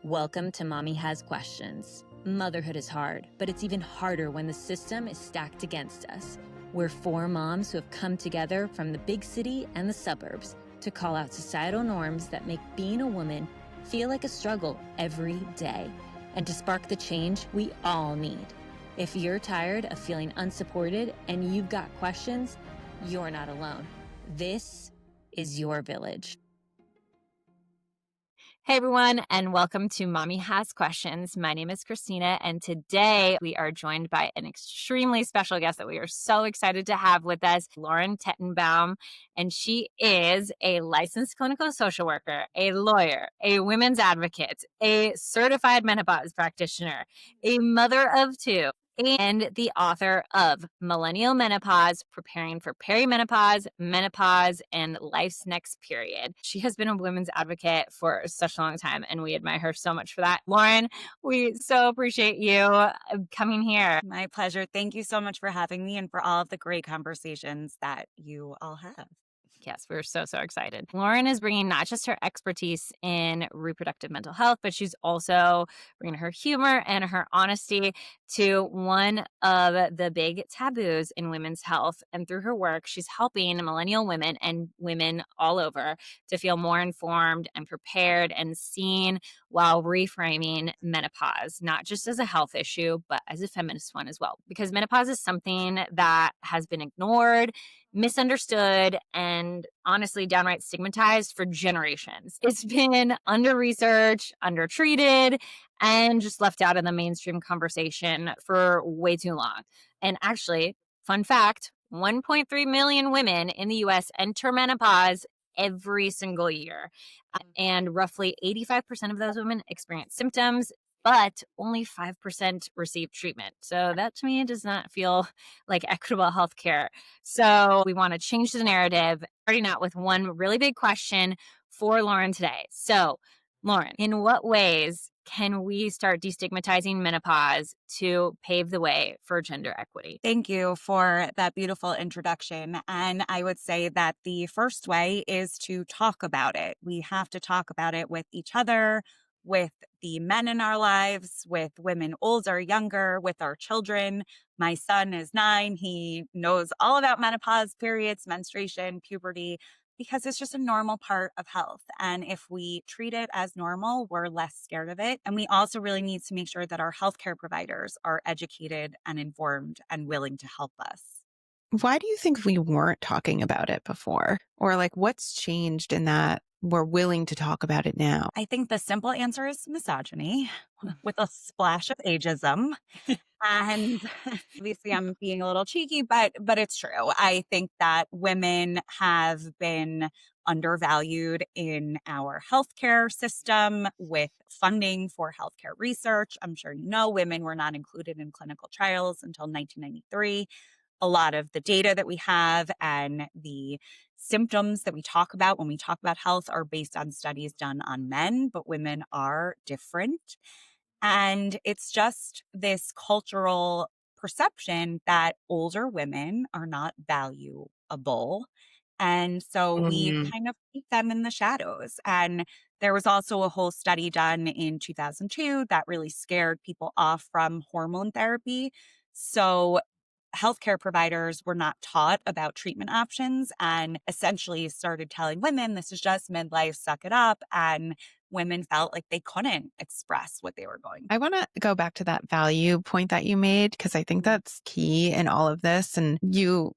Welcome to Mommy Has Questions. Motherhood is hard, but it's even harder when the system is stacked against us. We're four moms who have come together from the big city and the suburbs to call out societal norms that make being a woman feel like a struggle every day, and to spark the change we all need. If you're tired of feeling unsupported and you've got questions, you're not alone. This is your village. Hey everyone, and welcome to Mommy Has Questions. My name is Christina, and today we are joined by an extremely special guest that we are so excited to have with us, Lauren Tettenbaum. And she is a licensed clinical social worker, a lawyer, a women's advocate, a certified menopause practitioner, a mother of two, and the author of Millennial Menopause, Preparing for Perimenopause, Menopause, and Life's Next Period. She has been a women's advocate for such a long time, and we admire her so much for that. Lauren, we so appreciate you coming here. My pleasure. Thank you so much for having me and for all of the great conversations that you all have. Yes, we're so excited. Lauren is bringing not just her expertise in reproductive mental health, but she's also bringing her humor and her honesty to one of the big taboos in women's health. And through her work, she's helping millennial women and women all over to feel more informed and prepared and seen while reframing menopause, not just as a health issue, but as a feminist one as well. Because menopause is something that has been ignored, misunderstood, and honestly downright stigmatized for generations. It's been under-researched, undertreated, and just left out of the mainstream conversation for way too long. And actually, fun fact, 1.3 million women in the US enter menopause every single year. And roughly 85% of those women experience symptoms, but only 5% receive treatment. So that to me does not feel like equitable healthcare. So we want to change the narrative, starting out with one really big question for Lauren today. So, Lauren, in what ways can we start destigmatizing menopause to pave the way for gender equity? Thank you for that beautiful introduction. And I would say that the first way is to talk about it. We have to talk about it with each other, with the men in our lives, with women older, younger, with our children. My son is 9. He knows all about menopause, periods, menstruation, puberty, because it's just a normal part of health. And if we treat it as normal, we're less scared of it. And we also really need to make sure that our healthcare providers are educated and informed and willing to help us. Why do you think we weren't talking about it before? Or like what's changed in that we're willing to talk about it now? I think the simple answer is misogyny with a splash of ageism. And obviously I'm being a little cheeky, but it's true. I think that women have been undervalued in our healthcare system with funding for healthcare research. I'm sure you know women were not included in clinical trials until 1993. A lot of the data that we have and the symptoms that we talk about when we talk about health are based on studies done on men, but women are different. And it's just this cultural perception that older women are not valuable. And so we Mm. kind of keep them in the shadows. And there was also a whole study done in 2002 that really scared people off from hormone therapy. So healthcare providers were not taught about treatment options and essentially started telling women, this is just midlife, suck it up. And women felt like they couldn't express what they were going I want to go back to that value point that you made, because I think that's key in all of this. And you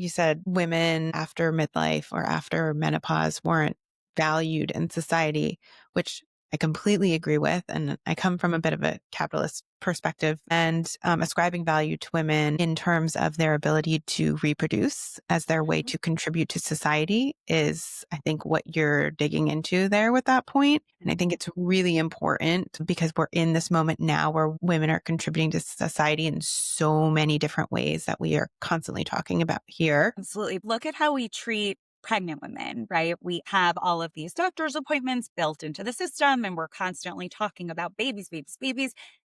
said women after midlife or after menopause weren't valued in society, which I completely agree with. And I come from a bit of a capitalist perspective, and ascribing value to women in terms of their ability to reproduce as their way to contribute to society is, I think, what you're digging into there with that point. And I think it's really important because we're in this moment now where women are contributing to society in so many different ways that we are constantly talking about here. Absolutely. Look at how we treat pregnant women, right? We have all of these doctor's appointments built into the system, and we're constantly talking about babies.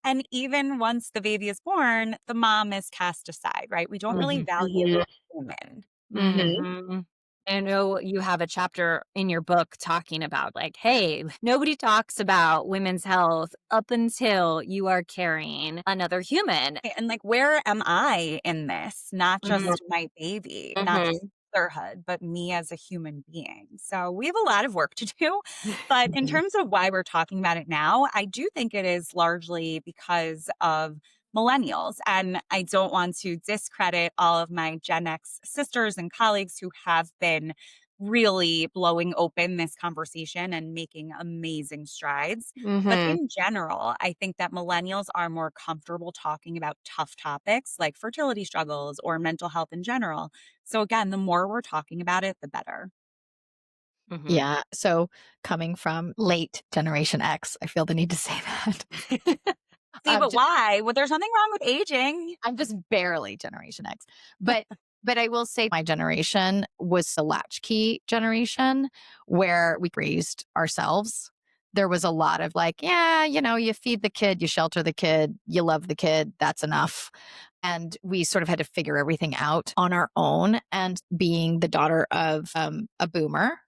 And even once the baby is born, the mom is cast aside, right? We don't really Mhm. value women. Mhm. Mhm. I know you have a chapter in your book talking about like, hey, nobody talks about women's health up until you are carrying another human. And like, where am I in this? Not Mhm, just my baby, not just mhm, motherhood, but me as a human being. So we have a lot of work to do. But in Mhm. terms of why we're talking about it now, I do think it is largely because of millennials. And I don't want to discredit all of my Gen X sisters and colleagues who have been really blowing open this conversation and making amazing strides. But Mhm. in general, I think that millennials are more comfortable talking about tough topics like fertility struggles or mental health in general. So, again, the more we're talking about it, the better. mhm. Yeah. So coming from late Generation X, I feel the need to say that. See, but Just, why? Well, there's nothing wrong with aging. I'm just barely Generation X. But I will say my generation was the latchkey generation where we raised ourselves. There was a lot of like, yeah, you feed the kid, you shelter the kid, you love the kid, that's enough. And we sort of had to figure everything out on our own. And being the daughter of a boomer,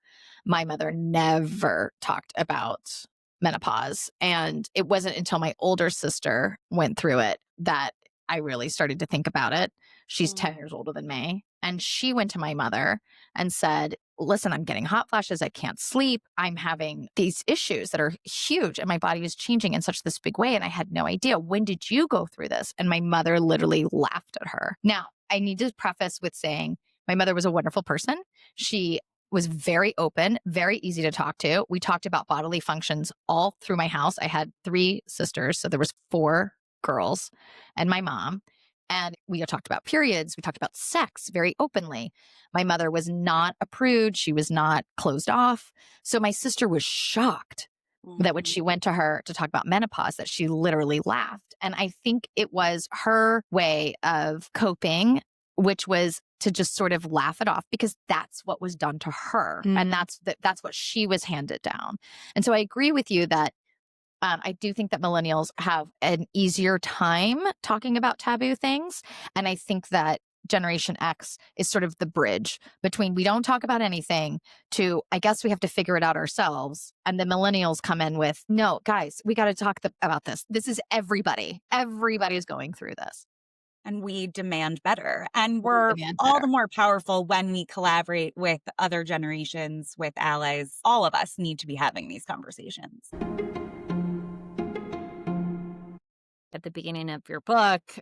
my mother never talked about menopause. And it wasn't until my older sister went through it that I really started to think about it. She's 10 Mm, years older than me. And she went to my mother and said, listen, I'm getting hot flashes. I can't sleep. I'm having these issues that are huge and my body is changing in such this big way. And I had no idea. When did you go through this? And my mother literally laughed at her. Now, I need to preface with saying my mother was a wonderful person. She was very open, very easy to talk to. We talked about bodily functions all through my house. I had 3 sisters, so there was 4 girls and my mom. And we talked about periods. We talked about sex very openly. My mother was not a prude. She was not closed off. So my sister was shocked that when mhm, she went to her to talk about menopause, that she literally laughed. And I think it was her way of coping, which was to just sort of laugh it off because that's what was done to her. And Mm. that's what she was handed down. And so I agree with you that I do think that millennials have an easier time talking about taboo things. And I think that Generation X is sort of the bridge between we don't talk about anything to, I guess we have to figure it out ourselves. And the millennials come in with, no, guys, we got to talk about this. This is everybody. Everybody's going through this. and we demand better. And We we're demand all better. the more powerful when we collaborate with other generations, with allies. All of us need to be having these conversations. At the beginning of your book,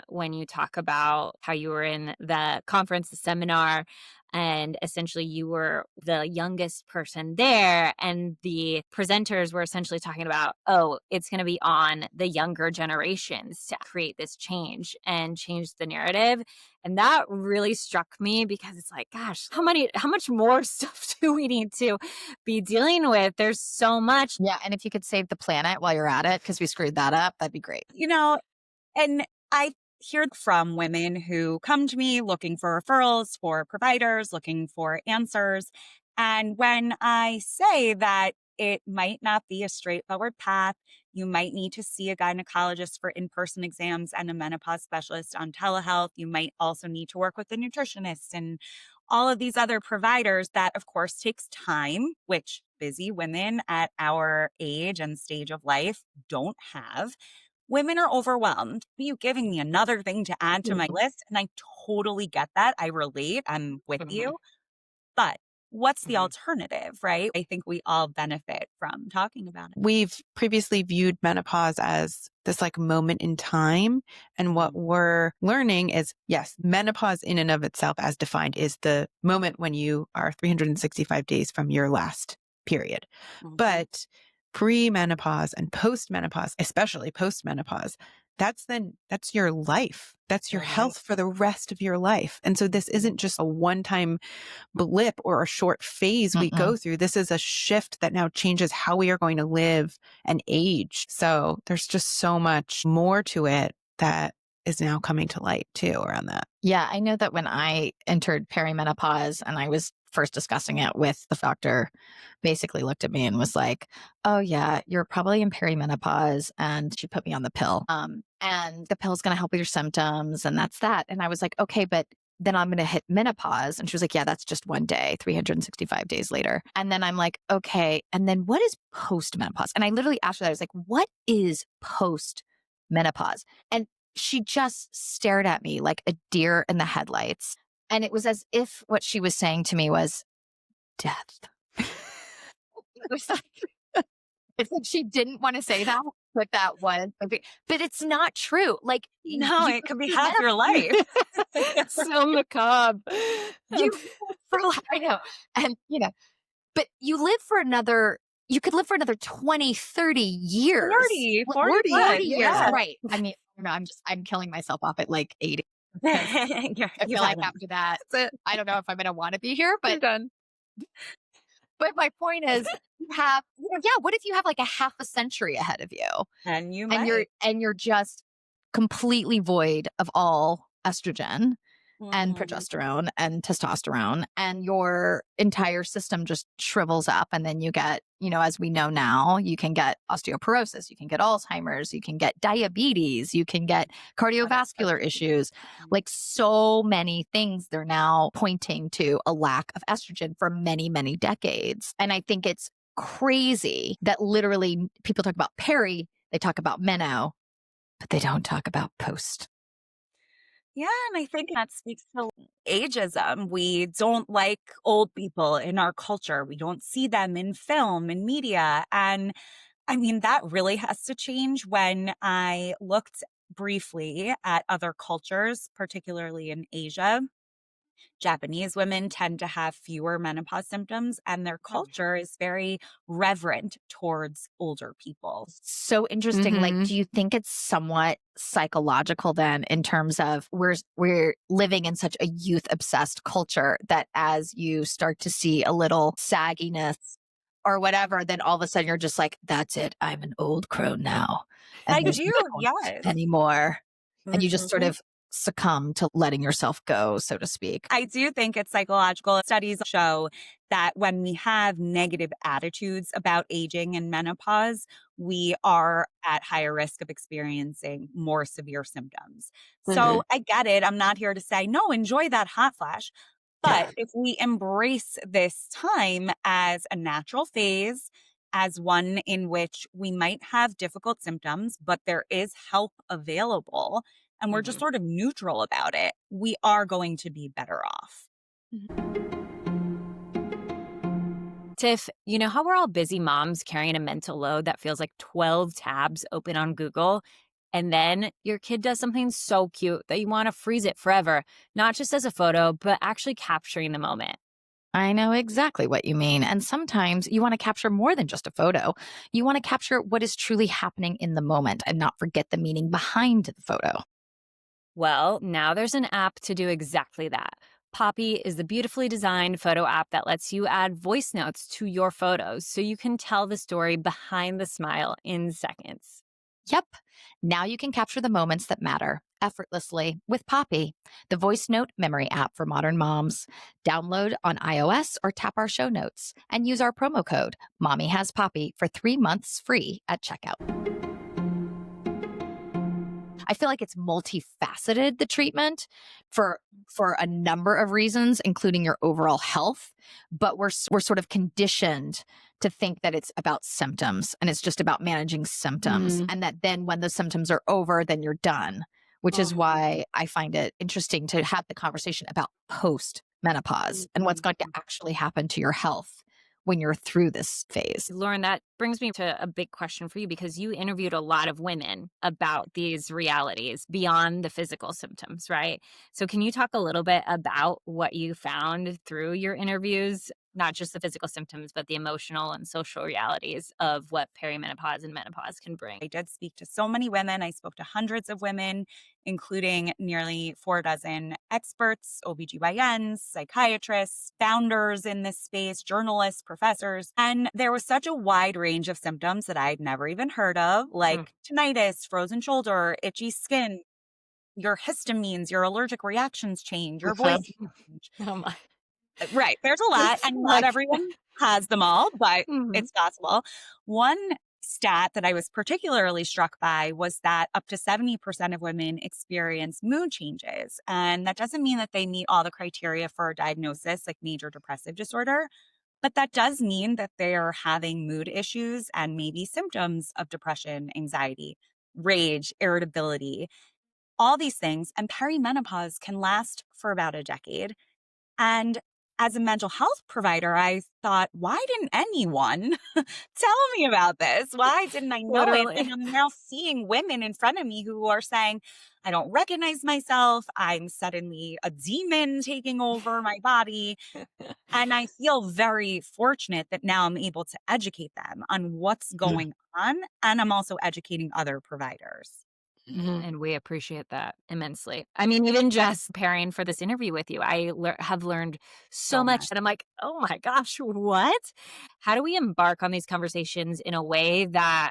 when you talk about how you were in the conference, the seminar, and essentially you were the youngest person there, and the presenters were essentially talking about, oh, it's going to be on the younger generations to create this change and change the narrative. And that really struck me because it's like, gosh, how much more stuff do we need to be dealing with? There's so much. Yeah. And if you could save the planet while you're at it, because we screwed that up, that'd be great. You know, and I hear from women who come to me looking for referrals for providers, looking for answers. And when I say that it might not be a straightforward path, you might need to see a gynecologist for in person exams and a menopause specialist on telehealth. You might also need to work with a nutritionist and all of these other providers. That, of course, takes time, which busy women at our age and stage of life don't have. Women are overwhelmed. You giving me another thing to add to my Mhm, list, and I totally get that. I relate. I'm with mhm, you. But what's the mhm, alternative, right? I think we all benefit from talking about it. We've previously viewed menopause as this like moment in time. And what Mhm, we're learning is, yes, menopause in and of itself, as defined, is the moment when you are 365 days from your last period. mhm. But pre-menopause and post-menopause, especially post-menopause, that's your life. That's your Sure is. health for the rest of your life. And so this isn't just a one-time blip or a short phase we Mm-mm. go through. This is a shift that now changes how we are going to live and age. So there's just so much more to it that is now coming to light too around that. Yeah, I know that when I entered perimenopause and I was first discussing it with the doctor, basically looked at me and was like, "Oh yeah, you're probably in perimenopause," and she put me on the pill. And the pill's going to help with your symptoms, and that's that. And I was like, "Okay, but then I'm going to hit menopause. And she was like, yeah, that's just one day, 365 days later. And then I'm like, okay. And then what is post menopause? And I literally asked her that. I was like, what is post menopause? And she just stared at me like a deer in the headlights. And it was as if what she was saying to me was death. It was like, it's like she didn't want to say that, but that was, but it's not true. Like No, you it could be see half your life. So macabre. you live for I know. And but you could live for another 20, 30 years. 40, 40 40, plus, 40 years. yeah. Right. I mean, I'm killing myself off at like 80 because I You've feel had like enough. after that, That's it. I don't know if I'm going to want to be here, You're done. but my point is you have, yeah, what if you have like a half a century ahead of you And you and might. you're just completely void of all estrogen and Mhm. progesterone and testosterone, and your entire system just shrivels up. And then you get, as we know now, you can get osteoporosis, you can get Alzheimer's, you can get diabetes, you can get cardiovascular issues, like so many things. They're now pointing to a lack of estrogen for many, many decades. And I think it's crazy that literally people talk about they talk about meno, but they don't talk about post. Yeah, and I think that speaks to ageism. We don't like old people in our culture. We don't see them in film and media. And I mean, that really has to change. When I looked briefly at other cultures, particularly in Asia, Japanese women tend to have fewer menopause symptoms, and their culture is very reverent towards older people. So interesting. Like, Mhm. do you think it's somewhat psychological then, in terms of we're living in such a youth obsessed culture that as you start to see a little sagginess or whatever, then all of a sudden you're just like, that's it. I'm an old crone now. And I there's do, no point yes. anymore. And you just sort Mhm. of succumb to letting yourself go, so to speak. I do think it's psychological. Studies show that when we have negative attitudes about aging and menopause, we are at higher risk of experiencing more severe symptoms. So Mhm. I get it. I'm not here to say, no, enjoy that hot flash. But if we embrace this time as a natural phase, as one in which we might have difficult symptoms, but there is help available, and we're just Mhm. sort of neutral about it, we are going to be better off. Tiff, you know how we're all busy moms carrying a mental load that feels like 12 tabs open on Google? And then your kid does something so cute that you want to freeze it forever, not just as a photo, but actually capturing the moment. I know exactly what you mean. And sometimes you want to capture more than just a photo. You want to capture what is truly happening in the moment and not forget the meaning behind the photo. Well, now there's an app to do exactly that. Poppy is the beautifully designed photo app that lets you add voice notes to your photos so you can tell the story behind the smile in seconds. Yep. Now you can capture the moments that matter effortlessly with Poppy, the voice note memory app for modern moms. Download on iOS or tap our show notes and use our promo code Mommy Has Poppy for 3 months free at checkout. I feel like it's multifaceted, the treatment, for a number of reasons, including your overall health. But we're sort of conditioned to think that it's about symptoms and it's just about managing symptoms, Mm. and that then when the symptoms are over, then you're done. Which is why I find it interesting to have the conversation about post menopause and what's going to actually happen to your health when you're through this phase. Lauren, that brings me to a big question for you because you interviewed a lot of women about these realities beyond the physical symptoms, right? So, can you talk a little bit about what you found through your interviews, not just the physical symptoms, but the emotional and social realities of what perimenopause and menopause can bring? I did speak to so many women. I spoke to hundreds of women, including nearly 4 dozen experts, OBGYNs, psychiatrists, founders in this space, journalists, professors. And there was such a wide range of symptoms that I'd never even heard of, Mm. like tinnitus, frozen shoulder, itchy skin, your histamines, your allergic reactions change, your Uh, voice change. oh my. Right. There's a lot, It's and not like, everyone has them all, but mhm. it's possible. One stat that I was particularly struck by was that up to 70% of women experience mood changes. And that doesn't mean that they meet all the criteria for a diagnosis like major depressive disorder, but that does mean that they're having mood issues and maybe symptoms of depression, anxiety, rage, irritability, all these things. And perimenopause can last for about a decade. And as a mental health provider, I thought, why didn't anyone tell me about this? Why didn't I know it? And Literally. I'm now seeing women in front of me who are saying, I don't recognize myself. I'm suddenly a demon taking over my body. And I feel very fortunate that now I'm able to educate them on what's going on. And I'm also educating other providers. Mhm. And we appreciate that immensely. I mean, even just preparing for this interview with you, I have learned so So much much. that I'm like, oh my gosh, what? How do we embark on these conversations in a way that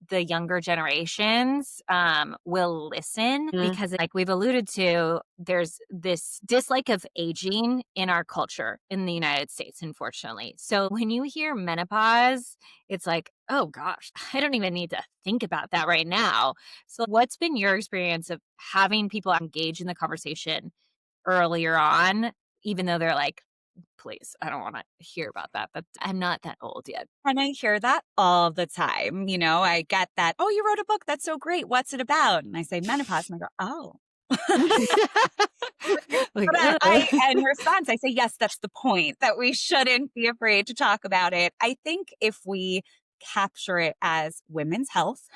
the younger generations will listen? Mm. Because, like we've alluded to, there's this dislike of aging in our culture in the United States, unfortunately. So when you hear menopause, it's like, oh gosh, I don't even need to think about that right now. So, what's been your experience of having people engage in the conversation earlier on, even though they're like, please, I don't want to hear about that. But I'm not that old yet. And I hear that all the time. You know, I get that, oh, you wrote a book. That's so great. What's it about? And I say menopause. And I go, oh. Like, But ugh. in response, I say, yes, that's the point, that we shouldn't be afraid to talk about it. I think if we capture it as women's health,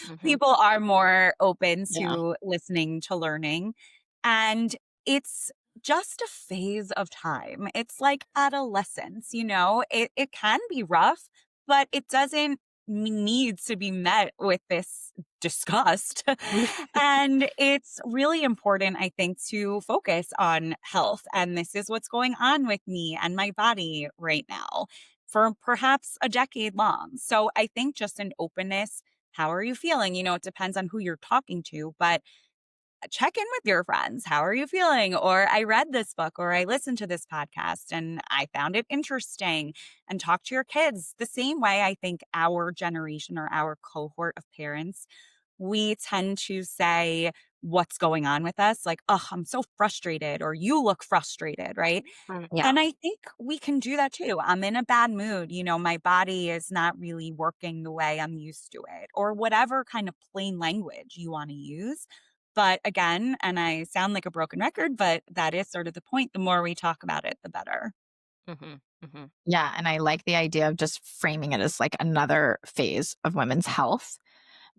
Mhm. people are more open Yeah. to listening, to learning. And it's just a phase of time. It's like adolescence, you know, it can be rough, but it doesn't need to be met with this disgust. And it's really important, I think, to focus on health. And this is what's going on with me and my body right now for perhaps a decade long. So I think just an openness. How are you feeling? You know, it depends on who you're talking to, but check in with your friends. How are you feeling? Or I read this book or I listened to this podcast and I found it interesting. And talk to your kids the same way I think our generation or our cohort of parents, we tend to say what's going on with us, like, oh, I'm so frustrated, or you look frustrated, right? Yeah. And I think we can do that too. I'm in a bad mood. You know, my body is not really working the way I'm used to it, or whatever kind of plain language you want to use. But again, and I sound like a broken record, but that is sort of the point. The more we talk about it, the better. Mhm. Mhm. Yeah. And I like the idea of just framing it as like another phase of women's health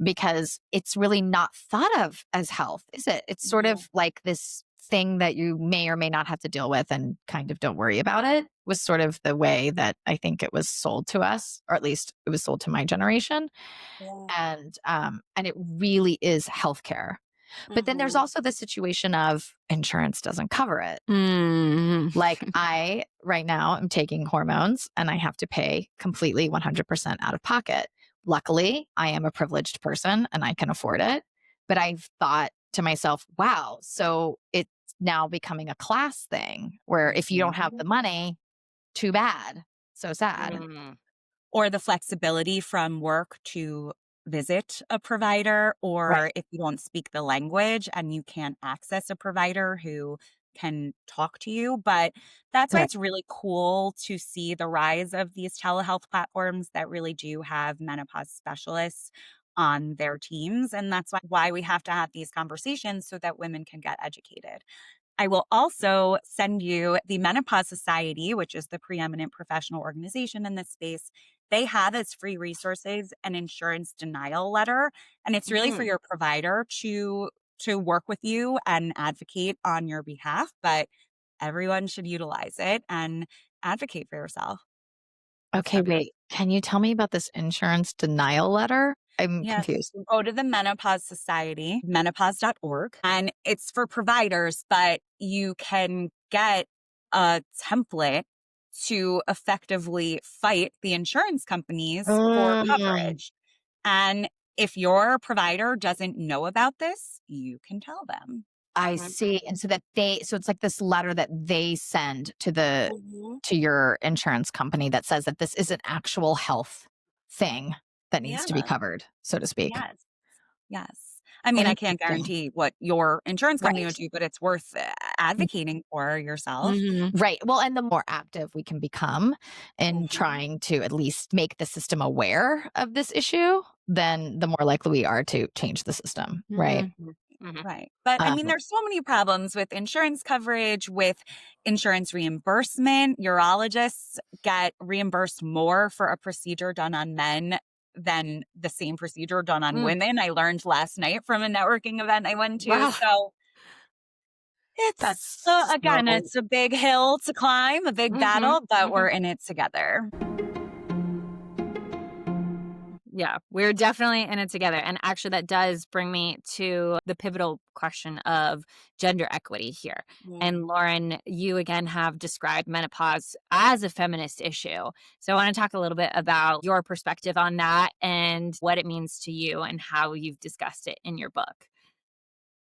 because it's really not thought of as health, is it? It's sort Yeah. of like this thing that you may or may not have to deal with and kind of don't worry about it was sort of the way that I think it was sold to us, or at least it was sold to my generation. Yeah. And it really is healthcare. But then there's Mhm. also the situation of insurance doesn't cover it. Mm. Like I right now am taking hormones and I have to pay completely 100% out of pocket. Luckily, I am a privileged person and I can afford it. But I've thought to myself, wow, so it's now becoming a class thing where if you don't have Mhm. the money, too bad. So sad. Mm. Or the flexibility from work to visit a provider, Right. or if you don't speak the language and you can't access a provider who can talk to you. But that's why Right. it's really cool to see the rise of these telehealth platforms that really do have menopause specialists on their teams. And that's why we have to have these conversations so that women can get educated. I will also send you the Menopause Society, which is the preeminent professional organization in this space. They have as free resources an insurance denial letter, and it's really for Mm. your provider to work with you and advocate on your behalf, but everyone should utilize it and advocate for yourself. That's Okay, fabulous. wait. Can you tell me about this insurance denial letter? I'm Yes. confused. Go to the Menopause Society, menopause.org, and it's for providers, but you can get a template to effectively fight the insurance companies for Mm. coverage. And if your provider doesn't know about this, you can tell them. I Mhm. see. And so it's like this letter that they send Mhm. to your insurance company that says that this is an actual health thing that needs to be Yeah. covered, so to speak. Yes. Yes. I mean, I can't Interesting. guarantee what your insurance company would Right. do, but it's worth advocating for yourself. Mhm. Right. Well, and the more active we can become in Mhm. trying to at least make the system aware of this issue, then the more likely we are to change the system. Right. Mhm. Mhm. Right. But I Um, mean, there's so many problems with insurance coverage, with insurance reimbursement. Urologists get reimbursed more for a procedure done on men than the same procedure done on Mm. women. I learned last night from a networking event I went to. Wow. So it's, that's again, it's a big hill to climb, a big Mhm. battle, but Mhm. we're in it together. Yeah, we're definitely in it together. And actually, that does bring me to the pivotal question of gender equity here. And Lauren, you again have described menopause as a feminist issue. So I want to talk a little bit about your perspective on that and what it means to you and how you've discussed it in your book.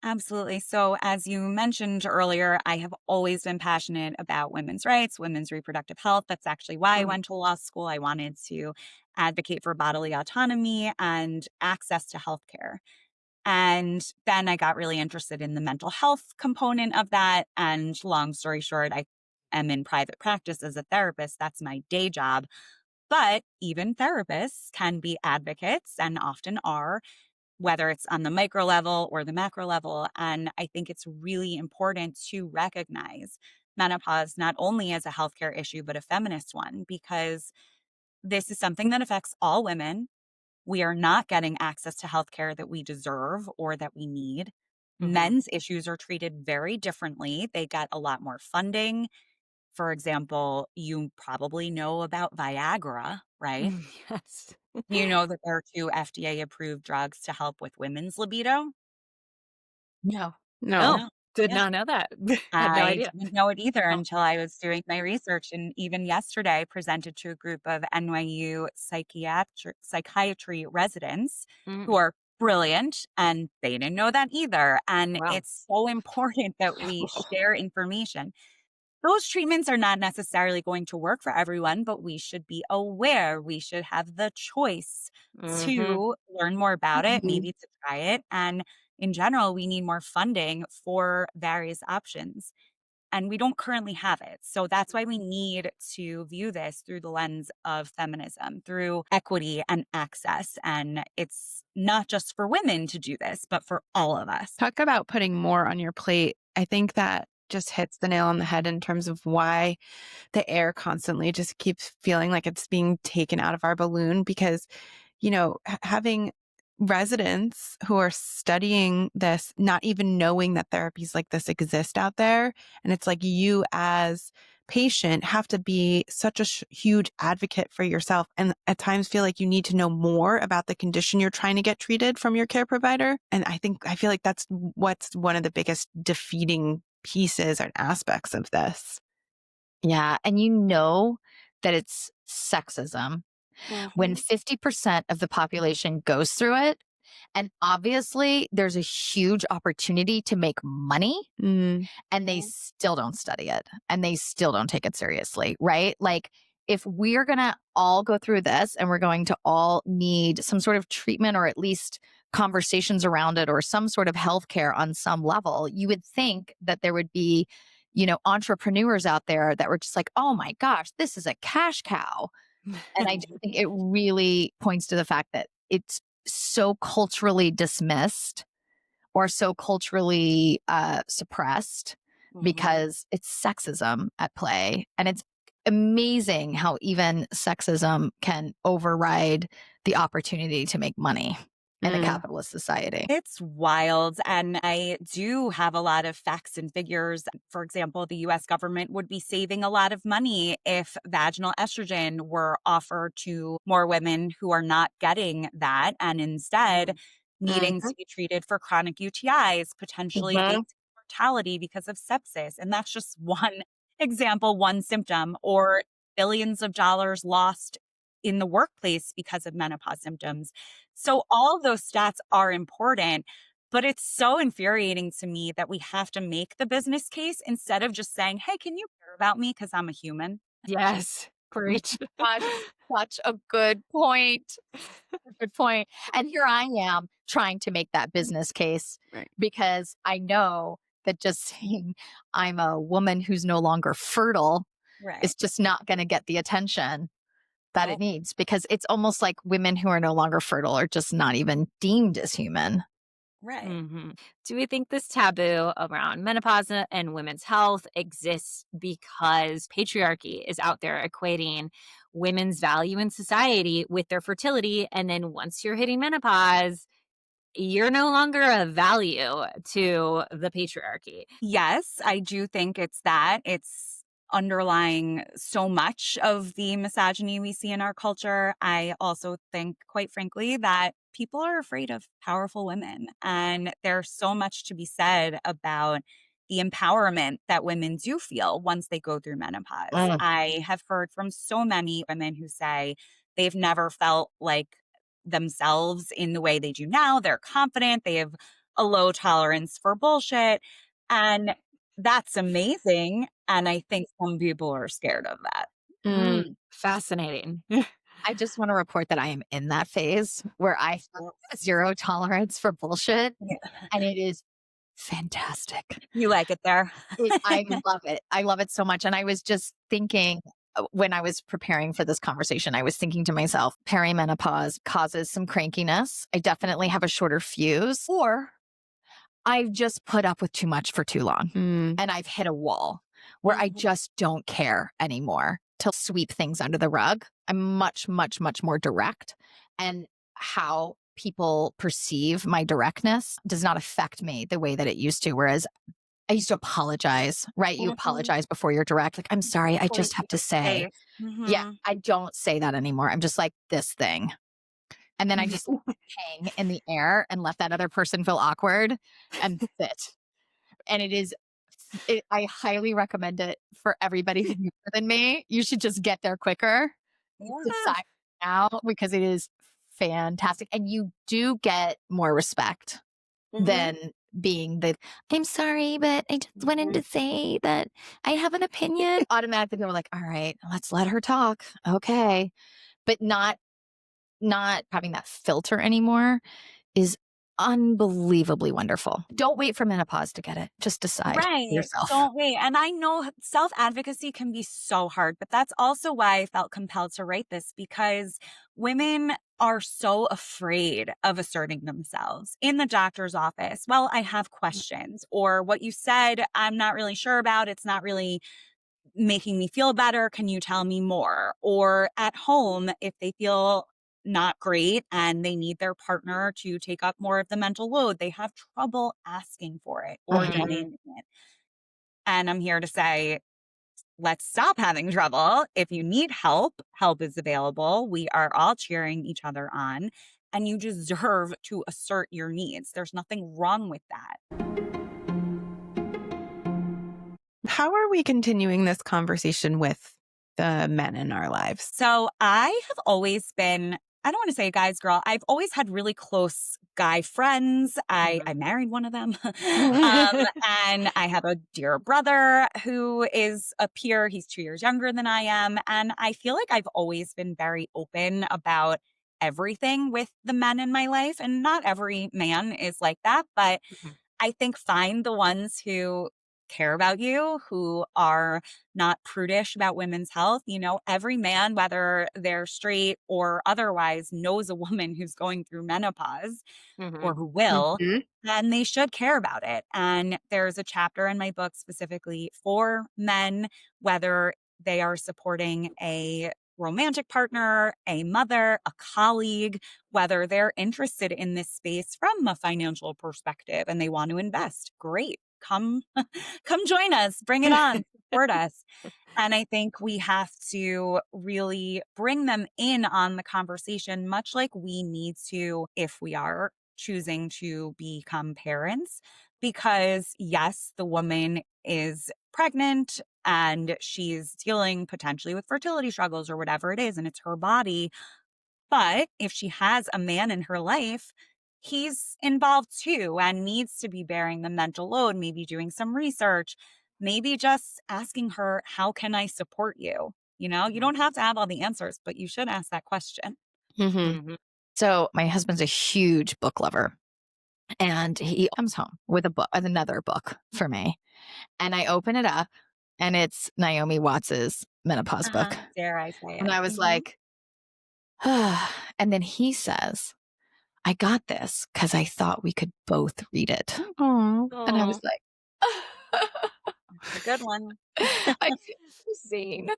Absolutely. So, as you mentioned earlier, I have always been passionate about women's rights, women's reproductive health. That's actually why I Mhm. went to law school. I wanted to advocate for bodily autonomy and access to healthcare. And then I got really interested in the mental health component of that. And long story short, I am in private practice as a therapist. That's my day job. But even therapists can be advocates and often are, whether it's on the micro level or the macro level. And I think it's really important to recognize menopause not only as a healthcare issue, but a feminist one, because this is something that affects all women. We are not getting access to healthcare that we deserve or that we need. Mhm. Men's issues are treated very differently. They get a lot more funding. For example, you probably know about Viagra, right? Yes. You know that there are two FDA approved drugs to help with women's libido? No. No. No, Yeah. did Yeah. not know that. Had no I idea. didn't know it either Oh. until I was doing my research. And even yesterday, I presented to a group of NYU psychiatry residents who Mm. are brilliant, and they didn't know that either. And Wow. it's so important that we share information. Those treatments are not necessarily going to work for everyone, but we should be aware. We should have the choice Mhm. to learn more about it, Mhm. maybe to try it. And in general, we need more funding for various options. And we don't currently have it. So that's why we need to view this through the lens of feminism, through equity and access. And it's not just for women to do this, but for all of us. Talk about putting more on your plate. I think that just hits the nail on the head in terms of why the air constantly just keeps feeling like it's being taken out of our balloon because, having residents who are studying this, not even knowing that therapies like this exist out there. And it's like you as patient have to be such a huge advocate for yourself and at times feel like you need to know more about the condition you're trying to get treated from your care provider. And I feel like that's what's one of the biggest defeating pieces and aspects of this. yeah. And you know that it's sexism when Mhm. 50% of the population goes through it. And obviously, there's a huge opportunity to make money Mm. and they still don't study it and they still don't take it seriously, right? Like, if we're going to all go through this and we're going to all need some sort of treatment or at least conversations around it or some sort of healthcare on some level, you would think that there would be, entrepreneurs out there that were just like, oh my gosh, this is a cash cow. And I just think it really points to the fact that it's so culturally dismissed or so culturally suppressed Mhm. because it's sexism at play. And it's amazing how even sexism can override the opportunity to make money in a Mm. capitalist society. It's wild. And I do have a lot of facts and figures. For example, the US government would be saving a lot of money if vaginal estrogen were offered to more women who are not getting that and instead needing Mhm. to be treated for chronic UTIs, potentially Mhm. leading to mortality because of sepsis. And that's just one example, one symptom, or billions of dollars lost in the workplace because of menopause symptoms. So all of those stats are important, but it's so infuriating to me that we have to make the business case instead of just saying, "Hey, can you care about me because I'm a human?" Yes. Preach. Gosh, such a good point. Good point. And here I am trying to make that business case Right. because I know that just saying I'm a woman who's no longer fertile Right. is just not going to get the attention that it No. needs because it's almost like women who are no longer fertile are just not even deemed as human. Right. Do we think this taboo around menopause and women's health exists because patriarchy is out there equating women's value in society with their fertility? And then once you're hitting menopause, you're no longer a value to the patriarchy. Yes, I do think it's that. It's underlying so much of the misogyny we see in our culture. I also think, quite frankly, that people are afraid of powerful women. And there's so much to be said about the empowerment that women do feel once they go through menopause. Mm. I have heard from so many women who say they've never felt like themselves in the way they do now. They're confident, they have a low tolerance for bullshit. And that's amazing. And I think some people are scared of that. Fascinating. I just want to report that I am in that phase where I have zero tolerance for bullshit Yeah. and it is fantastic. You like it there? I love it. I love it so much. And I was just thinking when I was preparing for this conversation, I was thinking to myself, perimenopause causes some crankiness. I definitely have a shorter fuse, or I've just put up with too much for too long and I've hit a wall where I Mhm. just don't care anymore to sweep things under the rug. I'm much, much, much more direct. And how people perceive my directness does not affect me the way that it used to. Whereas I used to apologize, right? You Mhm. apologize before you're direct. Like, I'm sorry. I Before you just have take to up say, space. yeah, Mhm. I don't say that anymore. I'm just like this thing. And then I just hang in the air and let that other person feel awkward and sit. And I highly recommend it for everybody who's younger than me. You should just get there quicker. Yeah. Decide now because it is fantastic. And you do get more respect Mhm. than being the, I'm sorry, but I just wanted to say that I have an opinion. Automatically people are like, all right, let's let her talk. Okay. But not having that filter anymore is unbelievably wonderful. Don't wait for menopause to get it. Just decide for Right. yourself. Don't wait. And I know self advocacy can be so hard, but that's also why I felt compelled to write this because women are so afraid of asserting themselves in the doctor's office. Well, I have questions, or what you said, I'm not really sure about. It's not really making me feel better. Can you tell me more? Or at home, if they feel not great and they need their partner to take up more of the mental load, they have trouble asking for it or Mhm. demanding it. And I'm here to say, let's stop having trouble. If you need help, help is available. We are all cheering each other on, and you deserve to assert your needs. There's nothing wrong with that. How are we continuing this conversation with the men in our lives? So I have always been, I don't want to say a guy's girl. I've always had really close guy friends. I married one of them. And I have a dear brother who is a peer. He's 2 years younger than I am. And I feel like I've always been very open about everything with the men in my life. And not every man is like that, but I think find the ones who care about you, who are not prudish about women's health. You know, every man, whether they're straight or otherwise, knows a woman who's going through menopause or who will, Mhm. then they should care about it. And there's a chapter in my book specifically for men, whether they are supporting a romantic partner, a mother, a colleague, whether they're interested in this space from a financial perspective and they want to invest. Great. Come come join us. Bring it on. Support us. And I think we have to really bring them in on the conversation, much like we need to if we are choosing to become parents. Because, yes, the woman is pregnant and she's dealing potentially with fertility struggles or whatever it is, and it's her body. But if she has a man in her life, he's involved too and needs to be bearing the mental load, maybe doing some research, maybe just asking her, how can I support you? You don't have to have all the answers, but you should ask that question. Mhm. Mhm. So my husband's a huge book lover, and he comes home with a book, with another book for me, and I open it up, and it's Naomi Watts's menopause book, Dare I say and it? I was like, and then he says, "I got this because I thought we could both read it," Aw. and I Aw. was like, It's a good one. I feel seen.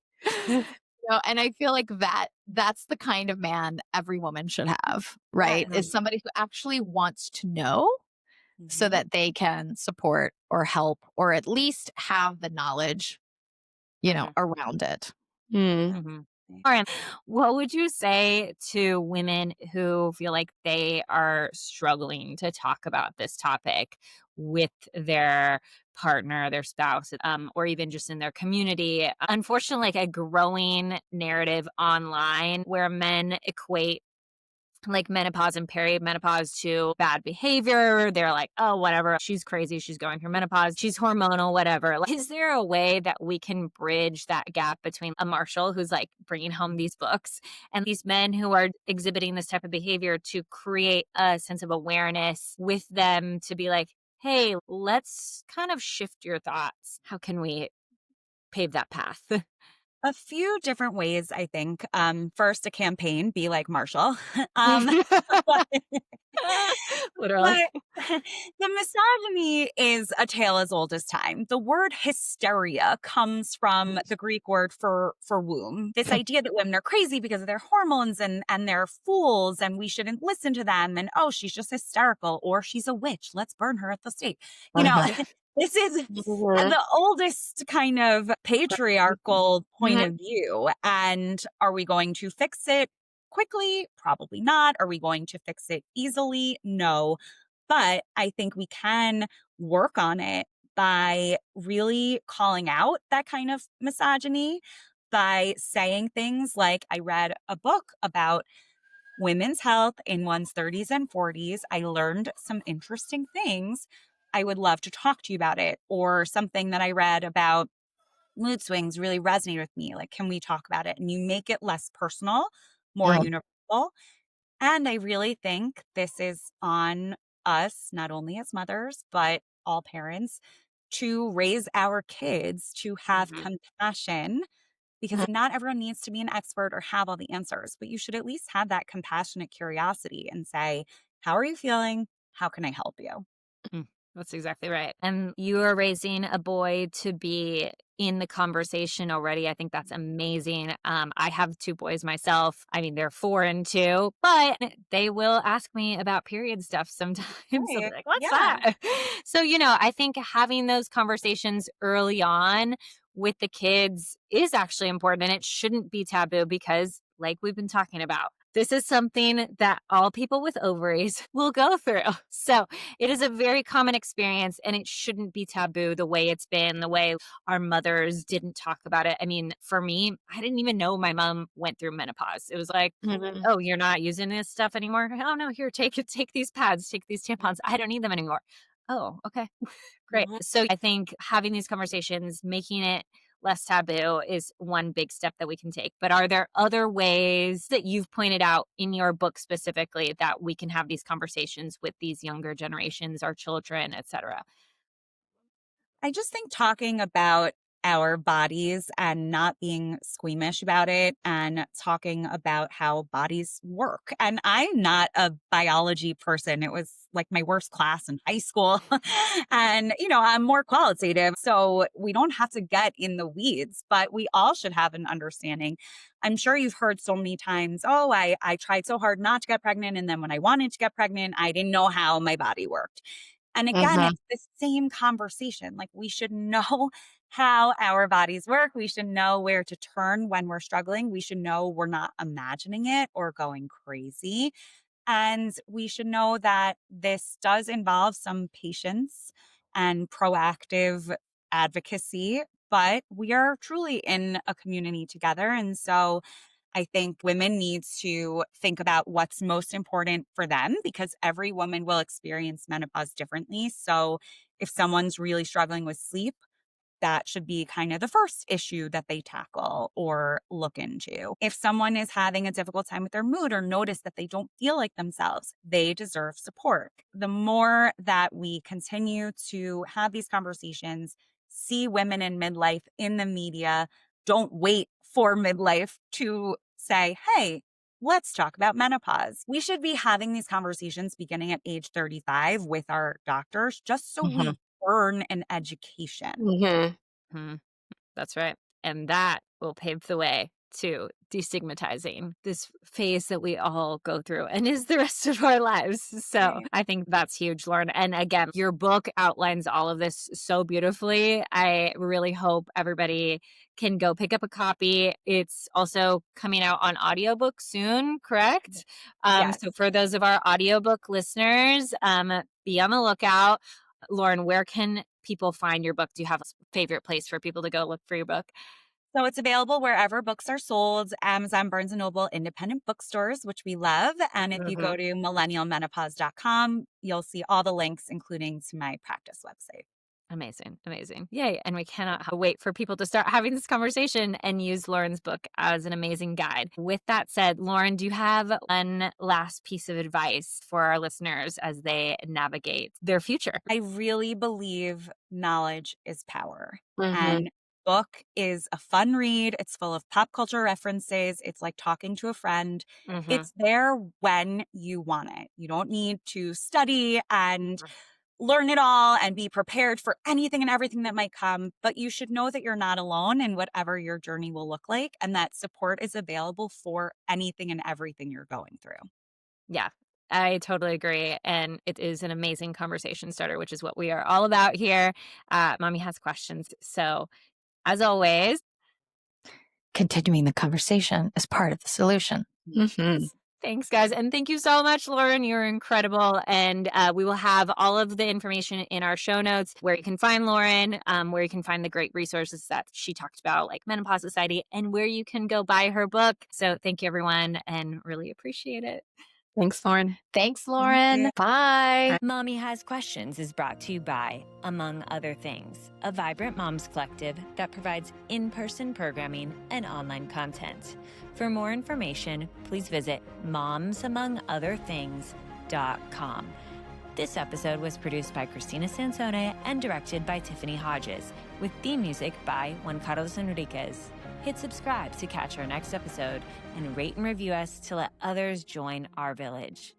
And I feel like that's the kind of man every woman should have, right? Yes. Is somebody who actually wants to know so Mhm. that they can support or help or at least have the knowledge, Mhm. around it. Mm. Mhm. Lauren, what would you say to women who feel like they are struggling to talk about this topic with their partner, their spouse, or even just in their community? Unfortunately, like a growing narrative online where men equate like menopause and perimenopause to bad behavior. They're like, oh, whatever. She's crazy. She's going through menopause. She's hormonal, whatever. Like, is there a way that we can bridge that gap between a Marshall who's like bringing home these books and these men who are exhibiting this type of behavior to create a sense of awareness with them to be like, hey, let's kind of shift your thoughts. How can we pave that path? A few different ways, I think. First, a campaign, be like Marshall. um, but Literally. But the misogyny is a tale as old as time. The word hysteria comes from the Greek word for womb. This idea that women are crazy because of their hormones and they're fools and we shouldn't listen to them and oh, she's just hysterical or she's a witch. Let's burn her at the stake. You know, Uh-huh. this is Mhm. the oldest kind of patriarchal point Mhm. of view. And are we going to fix it quickly? Probably not. Are we going to fix it easily? No. But I think we can work on it by really calling out that kind of misogyny, by saying things like, I read a book about women's health in one's 30s and 40s. I learned some interesting things. I would love to talk to you about it. Or something that I read about mood swings really resonated with me. Like, can we talk about it? And you make it less personal, more Yeah. universal. And I really think this is on us, not only as mothers, but all parents, to raise our kids to have Mhm. compassion because Mhm. not everyone needs to be an expert or have all the answers, but you should at least have that compassionate curiosity and say, how are you feeling? How can I help you? Mm, that's exactly right. And you are raising a boy to be in the conversation already. I think that's amazing. I have two boys myself. I mean, they're 4 and 2, but they will ask me about period stuff sometimes. They'll be Right. like, what's Yeah. that? So, I think having those conversations early on with the kids is actually important and it shouldn't be taboo because, like we've been talking about, this is something that all people with ovaries will go through. So, it is a very common experience and it shouldn't be taboo the way it's been, the way our mothers didn't talk about it. I mean, for me, I didn't even know my mom went through menopause. It was like, Mhm. oh, you're not using this stuff anymore? Oh no, here, take it, take these pads, take these tampons. I don't need them anymore. Oh, okay. Great. Mhm. So I think having these conversations, making it less taboo is one big step that we can take. But are there other ways that you've pointed out in your book specifically that we can have these conversations with these younger generations, our children, et cetera? I just think talking about our bodies and not being squeamish about it and talking about how bodies work. And I'm not a biology person. It was like my worst class in high school. And, I'm more qualitative. So we don't have to get in the weeds, but we all should have an understanding. I'm sure you've heard so many times, oh, I tried so hard not to get pregnant. And then when I wanted to get pregnant, I didn't know how my body worked. And again, Mhm. it's the same conversation. Like we should know how our bodies work. We should know where to turn when we're struggling. We should know we're not imagining it or going crazy. And we should know that this does involve some patience and proactive advocacy, but we are truly in a community together. And so I think women need to think about what's most important for them because every woman will experience menopause differently. So if someone's really struggling with sleep, that should be kind of the first issue that they tackle or look into. If someone is having a difficult time with their mood or notice that they don't feel like themselves, they deserve support. The more that we continue to have these conversations, see women in midlife in the media, don't wait for midlife to say, hey, let's talk about menopause. We should be having these conversations beginning at age 35 with our doctors just so Mhm. we earn an education. Mhm. Mhm. That's right. And that will pave the way to destigmatizing this phase that we all go through and is the rest of our lives. So Right. I think that's huge, Lauren. And again, your book outlines all of this so beautifully. I really hope everybody can go pick up a copy. It's also coming out on audiobook soon, correct? Yes. So for those of our audiobook listeners, be on the lookout. Lauren, where can people find your book? Do you have a favorite place for people to go look for your book? So it's available wherever books are sold, Amazon, Barnes & Noble, independent bookstores, which we love. And if you go to millennialmenopause.com, you'll see all the links, including to my practice website. Amazing. Amazing. Yay. And we cannot wait for people to start having this conversation and use Lauren's book as an amazing guide. With that said, Lauren, do you have one last piece of advice for our listeners as they navigate their future? I really believe knowledge is power. Mhm. And book is a fun read. It's full of pop culture references. It's like talking to a friend. Mm-hmm. It's there when you want it. You don't need to study and learn it all and be prepared for anything and everything that might come, but you should know that you're not alone in whatever your journey will look like and that support is available for anything and everything you're going through. Yeah, I totally agree. And it is an amazing conversation starter, which is what we are all about here. Mommy has questions. So, as always, Continuing the conversation is part of the solution. Mhm. thanks, guys. And thank you so much, Lauren. You're incredible. And we will have all of the information in our show notes where you can find Lauren, where you can find the great resources that she talked about, like Menopause Society, and where you can go buy her book. So, thank you, everyone, and really appreciate it. Thanks, Lauren. Thanks, Thank Lauren. you. Bye. Mommy Has Questions is brought to you by, among other things, a vibrant moms collective that provides in-person programming and online content. For more information, please visit momsamongotherthings.com. This episode was produced by Christina Sansone and directed by Tiffany Hodges, with theme music by Juan Carlos Enriquez. Hit subscribe to catch our next episode and rate and review us to let others join our village.